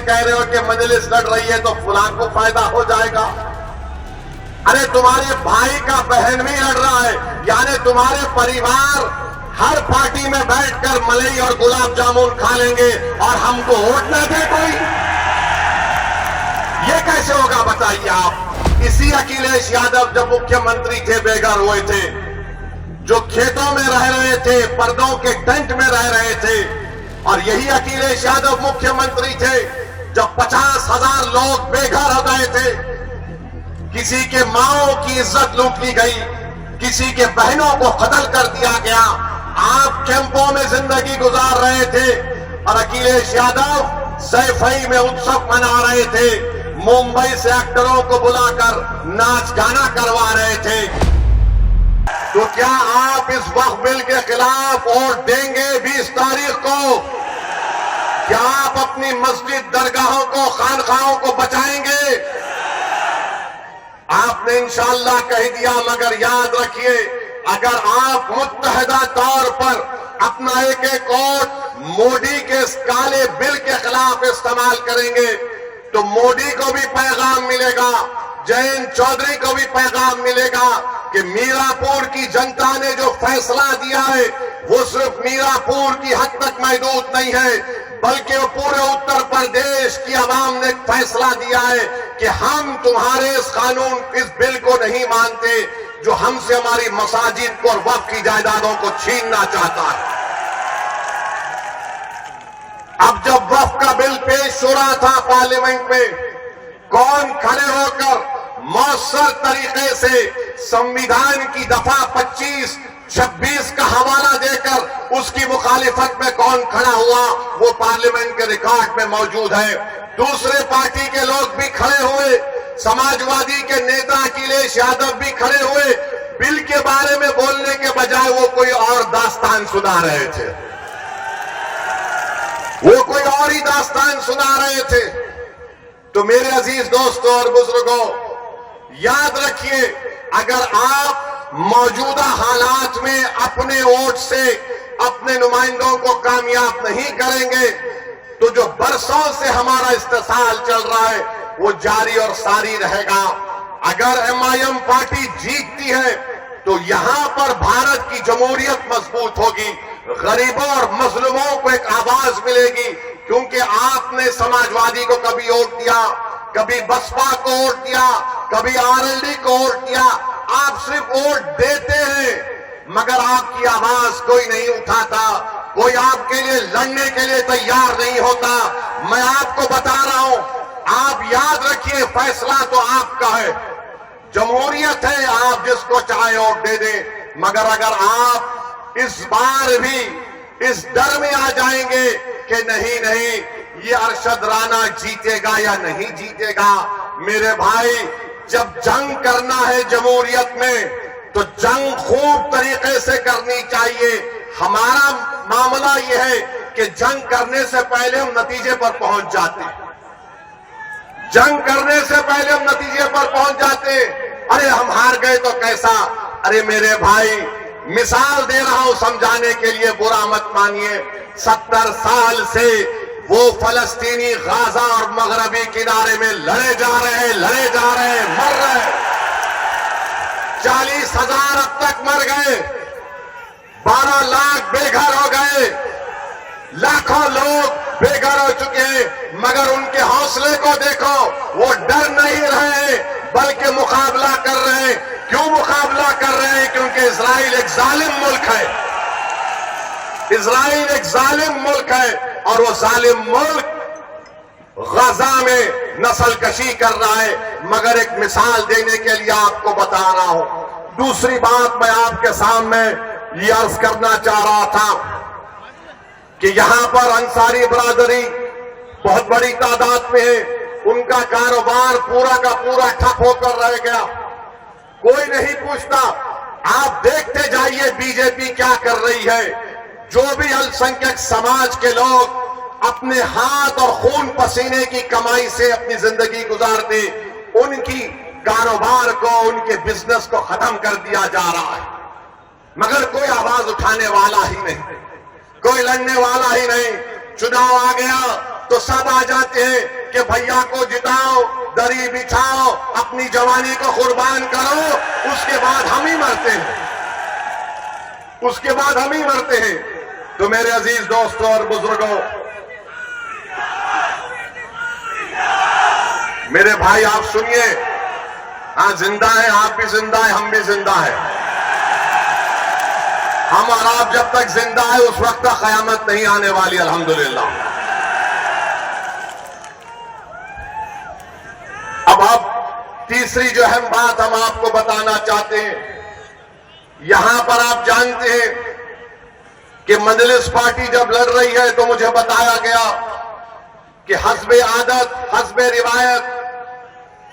कह रहे हो कि मजलिस लड़ रही है तो फुलां को फायदा हो जाएगा। अरे तुम्हारे भाई का बहन भी लड़ रहा है, यानी तुम्हारे परिवार हर पार्टी में बैठकर मलाई और गुलाब जामुन खा लेंगे और हमको वोट न दे कोई। ये कैसे होगा बताइए आप। इसी अखिलेश यादव जब मुख्यमंत्री थे, बेघर हुए थे, जो खेतों में रह रहे थे, पर्दों के टेंट में रह रहे थे, और यही अखिलेश यादव मुख्यमंत्री थे जब 50,000 लोग बेघर हो गए थे। किसी के माओं की इज्जत लूट ली गई, किसी के बहनों को कत्ल कर दिया गया। आप कैंपों में जिंदगी गुजार रहे थे और अखिलेश यादव सैफई में उत्सव मना रहे थे, मुंबई से एक्टरों को बुलाकर नाच गाना करवा रहे थे। तो क्या आप इस वक्फ बिल के खिलाफ वोट देंगे 20 तारीख को? क्या आप अपनी मस्जिद, दरगाहों को, खानखाहों को बचाएंगे? आपने इंशाअल्लाह कह दिया, मगर याद रखिए, अगर आप मुत्तहदा तौर पर अपना एक एक वोट मोदी के इस काले बिल के खिलाफ इस्तेमाल करेंगे तो मोदी को भी पैगाम मिलेगा, जयंत चौधरी को भी पैगाम मिलेगा कि मीरापुर की जनता ने जो फैसला दिया है वो सिर्फ मीरापुर की हद तक महदूद नहीं है, बल्कि वो पूरे उत्तर प्रदेश की आवाम ने फैसला दिया है कि हम तुम्हारे इस कानून, इस बिल को नहीं मानते जो हमसे हमारी मसाजिद को और वक्फ की जायदादों को छीनना चाहता है। अब जब वक्फ का बिल पेश हो रहा था पार्लियामेंट में, कौन खड़े होकर मौसर तरीके से संविधान की दफा 25, 26 का हवाला देकर उसकी मुखालिफत में कौन खड़ा हुआ, वो पार्लियामेंट के रिकॉर्ड में मौजूद है। दूसरे पार्टी के लोग भी खड़े हुए, समाजवादी के नेता अखिलेश यादव भी खड़े हुए, बिल के बारे में बोलने के बजाय वो कोई और दास्तान सुना रहे थे, वो कोई और ही दास्तान सुना रहे थे। तो मेरे अजीज दोस्तों और बुजुर्गों, याद रखिए, अगर आप मौजूदा हालात में अपने वोट से अपने नुमाइंदों को कामयाब नहीं करेंगे तो जो बरसों से हमारा इस्तेसाल चल रहा है वो जारी और सारी रहेगा। अगर एमआईएम पार्टी जीतती है तो यहां पर भारत की जमहूरियत मजबूत होगी, गरीबों और मजलूमों को एक आवाज मिलेगी, क्योंकि आपने समाजवादी को कभी वोट दिया, कभी बसपा को वोट दिया, कभी आरएलडी को वोट दिया। आप सिर्फ वोट देते हैं मगर आपकी आवाज कोई नहीं उठाता, कोई आपके लिए लड़ने के लिए तैयार नहीं होता। मैं आपको बता रहा हूं, आप याद रखिए, फैसला तो आपका है, जमहूरियत है, आप जिसको चाहे वोट दे दें। मगर अगर आप इस बार भी इस डर में आ जाएंगे कि नहीं नहीं ये अरशद राना जीतेगा या नहीं जीतेगा, मेरे भाई, जब जंग करना है जमहूरियत में तो जंग खूब तरीके से करनी चाहिए। हमारा मामला यह है कि जंग करने से पहले हम नतीजे पर पहुंच जाते हैं, जंग करने से पहले हम नतीजे पर पहुंच जाते। अरे हम हार गए तो कैसा? अरे मेरे भाई, मिसाल दे रहा हूं समझाने के लिए, बुरा मत मानिए। 70 साल से वो फलस्तीनी गाजा और मगरबी किनारे में लड़े जा रहे हैं, मर रहे हैं। 40,000 अब तक मर गए, 12 लाख बेघर हो गए, लाखों लोग बेघर हो चुके हैं। मगर उनके हौसले को देखो, वो डर नहीं रहे बल्कि मुकाबला कर रहे हैं। क्यों मुकाबला कर रहे हैं? क्योंकि इजराइल एक जालिम मुल्क है, इजराइल एक जालिम मुल्क है और वो जालिम मुल्क गजा में नस्लकशी कर रहा है। मगर एक मिसाल देने के लिए आपको बता रहा हूं। दूसरी बात मैं आपके सामने ये अर्ज करना चाह रहा था कि यहां पर अंसारी बरादरी बहुत बड़ी तादाद में है, उनका कारोबार पूरा का पूरा ठप होकर रह गया, कोई नहीं पूछता। आप देखते जाइए बीजेपी क्या कर रही है। जो भी अल्पसंख्यक समाज के लोग अपने हाथ और खून पसीने की कमाई से अपनी जिंदगी गुजारते, उनकी कारोबार को, उनके बिजनेस को खत्म कर दिया जा रहा है। मगर कोई आवाज उठाने वाला ही नहीं, कोई लड़ने वाला ही नहीं। चुनाव आ गया तो सब आ जाते हैं कि भैया को जिताओ, दरी बिछाओ, अपनी जवानी को कुर्बान करो, उसके बाद हम ही मरते हैं, उसके बाद हम ही मरते हैं। तो मेरे अजीज दोस्तों और बुजुर्गों, मेरे भाई आप सुनिए, हाँ जिंदा है, आप भी जिंदा है, हम भी जिंदा है। हम और आप जब तक जिंदा है उस वक्त तक कयामत नहीं आने वाली, अल्हम्दुलिल्लाह। अब तीसरी जो अहम बात हम आपको बताना चाहते हैं, यहां पर आप जानते हैं कि मजलिस पार्टी जब लड़ रही है तो मुझे बताया गया कि हस्बे आदत, हस्बे रिवायत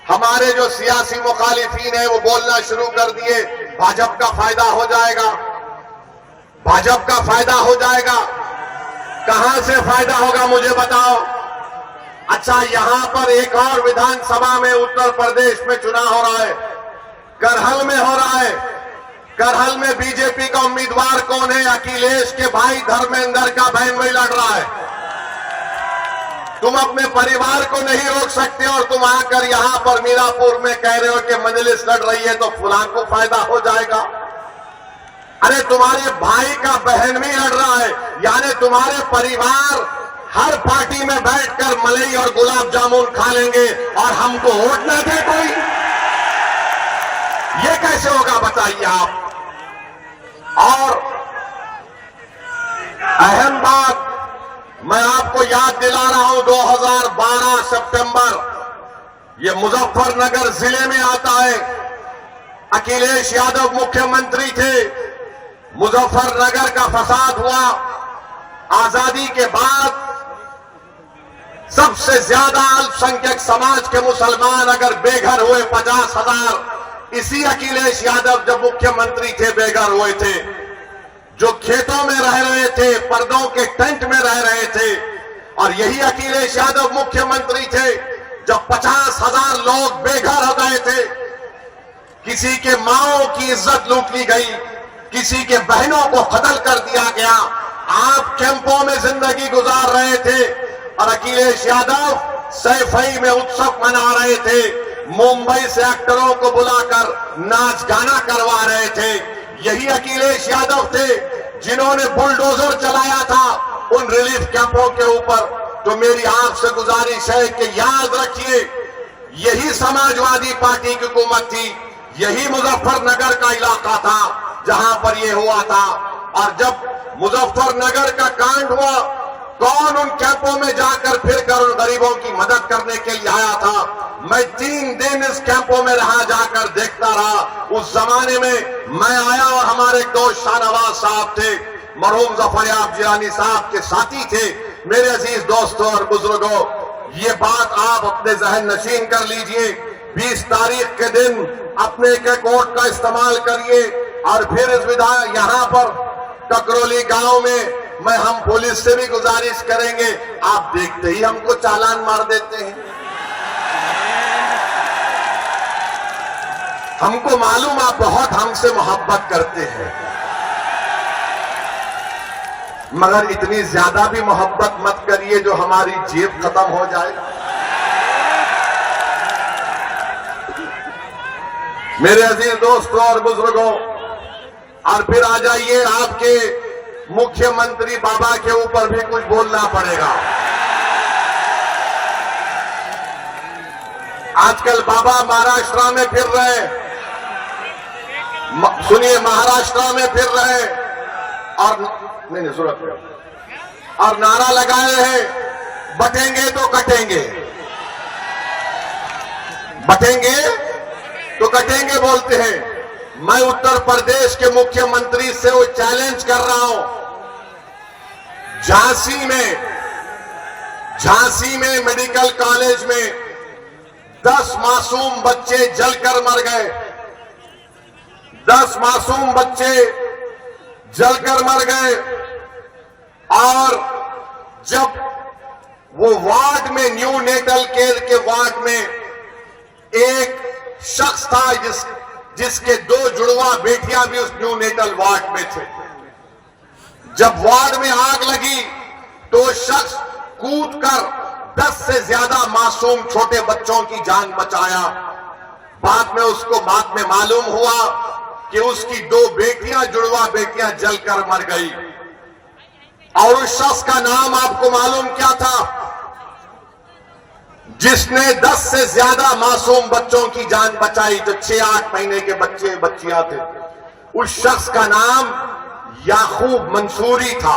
हमारे जो सियासी मुखालिफीन है वो बोलना शुरू कर दिए, भाजपा का फायदा हो जाएगा, भाजपा का फायदा हो जाएगा। कहां से फायदा होगा मुझे बताओ। अच्छा, यहां पर एक और विधानसभा में उत्तर प्रदेश में चुनाव हो रहा है, करहल में हो रहा है। करहल में बीजेपी का उम्मीदवार कौन है? अखिलेश के भाई धर्मेंद्र का बहन भाई लड़ रहा है। तुम अपने परिवार को नहीं रोक सकते और तुम आकर यहां पर मीरापुर में कह रहे हो कि मजलिस लड़ रही है तो फुलां को फायदा हो जाएगा। अरे तुम्हारे भाई का बहन भी लड़ रहा है, यानी तुम्हारे परिवार हर पार्टी में बैठकर मलाई और गुलाब जामुन खा लेंगे और हमको वोट न दे कोई, ये कैसे होगा बताइए आप। और अहम बात मैं आपको याद दिला रहा हूं, 2012 सितंबर, ये मुजफ्फरनगर जिले में आता है। अखिलेश यादव मुख्यमंत्री थे, मुजफ्फरनगर का फसाद हुआ। आजादी के बाद सबसे ज्यादा अल्पसंख्यक समाज के मुसलमान अगर बेघर हुए 50,000, इसी अखिलेश यादव जब मुख्यमंत्री थे बेघर हुए थे। जो खेतों में रह रहे थे, पर्दों के टेंट में रह रहे थे, और यही अखिलेश यादव मुख्यमंत्री थे जब 50,000 लोग बेघर हो गए थे। किसी के माओं की इज्जत लूट ली गई, किसी के बहनों को कत्ल कर दिया गया। आप कैंपों में जिंदगी गुजार रहे थे और अखिलेश यादव सैफई में उत्सव मना रहे थे, मुंबई से एक्टरों को बुलाकर नाच गाना करवा रहे थे। यही अखिलेश यादव थे जिन्होंने बुलडोजर चलाया था उन रिलीफ कैंपों के ऊपर। तो मेरी आपसे गुजारिश है कि याद रखिए, यही समाजवादी पार्टी की हुकूमत थी, यही मुजफ्फरनगर का इलाका था जहां पर यह हुआ था। और जब मुजफ्फरनगर का कांड हुआ, कौन उन कैंपों में जाकर फिरकर उन गरीबों की मदद करने के लिए आया था? मैं 3 दिन इस कैंपों में रहा, जाकर देखता रहा। उस जमाने में मैं आया और हमारे दोस्त शाहनवाज साहब थे, मरहूम जफरयाब जिलानी साहब के साथी थे। मेरे अजीज दोस्तों और बुजुर्गों, ये बात आप अपने जहन नशीन कर लीजिए। 20 तारीख के दिन अपने के कोर्ट का इस्तेमाल करिए और फिर इस विधान यहां पर ककरोली गांव में हम पुलिस से भी गुजारिश करेंगे, आप देखते ही हमको चालान मार देते हैं। हमको मालूम आप बहुत हमसे मोहब्बत करते हैं, मगर इतनी ज्यादा भी मोहब्बत मत करिए जो हमारी जेब खत्म हो जाए। मेरे अजीज दोस्तों और बुजुर्गों, और फिर आ जाइए, आपके मुख्यमंत्री बाबा के ऊपर भी कुछ बोलना पड़ेगा। आजकल बाबा महाराष्ट्र में फिर रहे, सुनिए, महाराष्ट्र में फिर रहे और नहीं जरूरत नहीं, और नारा लगाए हैं, बटेंगे तो कटेंगे, बटेंगे तो कटेंगे बोलते हैं। मैं उत्तर प्रदेश के मुख्यमंत्री से वो चैलेंज कर रहा हूं, झांसी में मेडिकल कॉलेज में 10 मासूम बच्चे जलकर मर गए, 10 मासूम बच्चे जलकर मर गए। और जब वो वार्ड में, न्यू नेटल केयर के वार्ड में एक शख्स था जिसके 2 जुड़वा बेटियां भी उस न्यू नेटल वार्ड में थे। जब वार्ड में आग लगी तो शख्स कूदकर 10 से ज्यादा मासूम छोटे बच्चों की जान बचाया। बाद में मालूम हुआ कि उसकी 2 बेटियां, जुड़वा बेटियां जलकर मर गई। और उस शख्स का नाम आपको मालूम क्या था जिसने 10 से ज्यादा मासूम बच्चों की जान बचाई, जो 6-8 महीने के बच्चे बच्चियां थे? उस शख्स का नाम याकूब मंसूरी था।